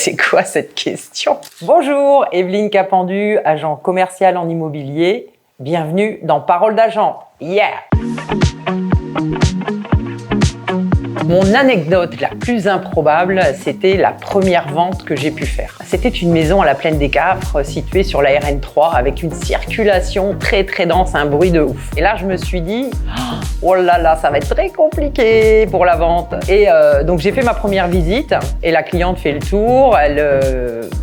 c'est quoi cette question? Bonjour, Evelyne Capendu, agent commercial en immobilier. Bienvenue dans Parole d'agent. Yeah! Mon anecdote la plus improbable, c'était la première vente que j'ai pu faire. C'était une maison à la Plaine des Cafres, située sur la RN3, avec une circulation très dense, un bruit de ouf. Et là, je me suis dit, oh là là, ça va être très compliqué pour la vente. Et donc, j'ai fait ma première visite, et la cliente fait le tour, elle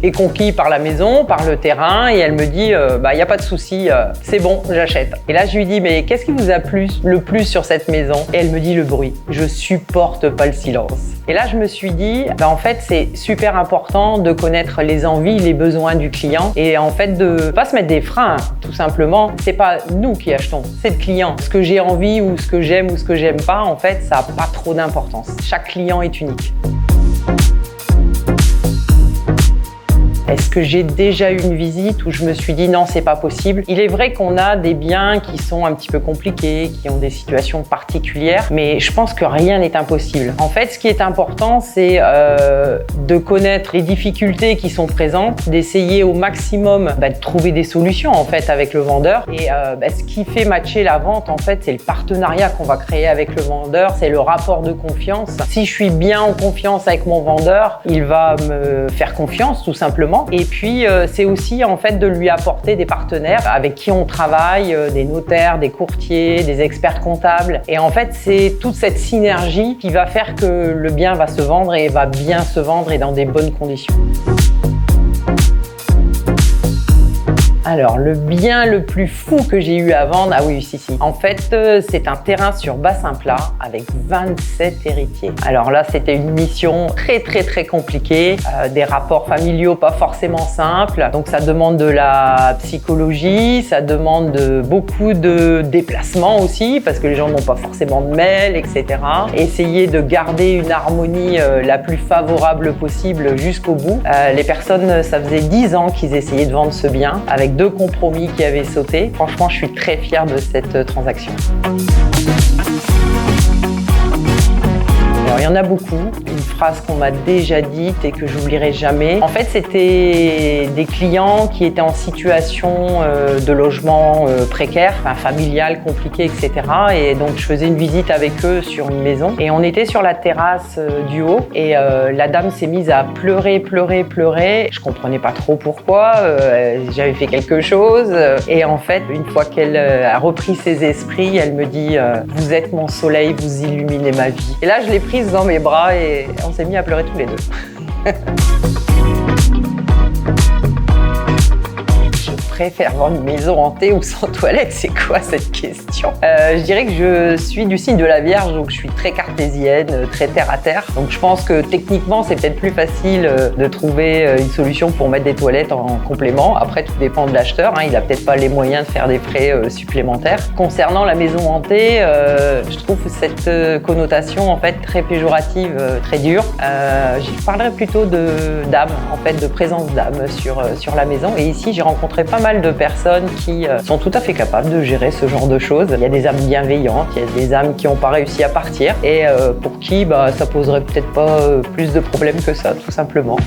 est conquise par la maison, par le terrain, et elle me dit, il n'y a pas de souci, c'est bon, j'achète. Et là, je lui dis, mais qu'est-ce qui vous a plu le plus sur cette maison? Et elle me dit, le bruit. Je supporte pas le silence. Et là, je me suis dit, en fait, c'est super important de connaître les envies, les besoins du client et en fait de pas se mettre des freins, tout simplement. C'est pas nous qui achetons, c'est le client. Ce que j'ai envie ou ce que j'aime ou ce que j'aime pas, en fait, ça n'a pas trop d'importance. Chaque client est unique. Est-ce que j'ai déjà eu une visite où je me suis dit non, c'est pas possible? Il est vrai qu'on a des biens qui sont un petit peu compliqués, qui ont des situations particulières, mais je pense que rien n'est impossible. En fait, ce qui est important, c'est de connaître les difficultés qui sont présentes, d'essayer au maximum de trouver des solutions en fait avec le vendeur. Et ce qui fait matcher la vente, en fait, c'est le partenariat qu'on va créer avec le vendeur, c'est le rapport de confiance. Si je suis bien en confiance avec mon vendeur, il va me faire confiance tout simplement. Et puis, c'est aussi en fait de lui apporter des partenaires avec qui on travaille, des notaires, des courtiers, des experts comptables. Et en fait, c'est toute cette synergie qui va faire que le bien va se vendre et va bien se vendre et dans des bonnes conditions. Alors, le bien le plus fou que j'ai eu à vendre, ah oui, si. En fait, c'est un terrain sur bassin plat avec 27 héritiers. Alors là, c'était une mission très compliquée, des rapports familiaux pas forcément simples. Donc ça demande de la psychologie, ça demande beaucoup de déplacements aussi, parce que les gens n'ont pas forcément de mail, etc. Essayer de garder une harmonie la plus favorable possible jusqu'au bout. Les personnes, ça faisait 10 ans qu'ils essayaient de vendre ce bien, avec 2 compromis qui avaient sauté. Franchement, je suis très fière de cette transaction. Alors, il y en a beaucoup. Une phrase qu'on m'a déjà dite et que j'oublierai jamais. En fait, c'était des clients qui étaient en situation de logement précaire, familial, compliqué, etc. Et donc, je faisais une visite avec eux sur une maison. Et on était sur la terrasse du haut. Et la dame s'est mise à pleurer. Je comprenais pas trop pourquoi. J'avais fait quelque chose. Et en fait, une fois qu'elle a repris ses esprits, elle me dit « Vous êtes mon soleil, vous illuminez ma vie ». Et là, je l'ai prise dans mes bras et on s'est mis à pleurer tous les deux. Je préfère vendre une maison hantée ou sans toilette? C'est quoi cette question? Je dirais que je suis du signe de la Vierge, donc je suis très cartésienne, très terre à terre. Donc je pense que techniquement, c'est peut-être plus facile de trouver une solution pour mettre des toilettes en complément. Après, tout dépend de l'acheteur, il n'a peut-être pas les moyens de faire des frais supplémentaires. Concernant la maison hantée, je trouve cette connotation en fait très péjorative, très dure. Je parlerais plutôt d'âme, en fait, de présence d'âme sur la maison. Et ici, j'ai rencontré pas mal de personnes qui sont tout à fait capables de gérer ce genre de choses. Il y a des âmes bienveillantes, il y a des âmes qui n'ont pas réussi à partir et pour qui ça poserait peut-être pas plus de problèmes que ça, tout simplement.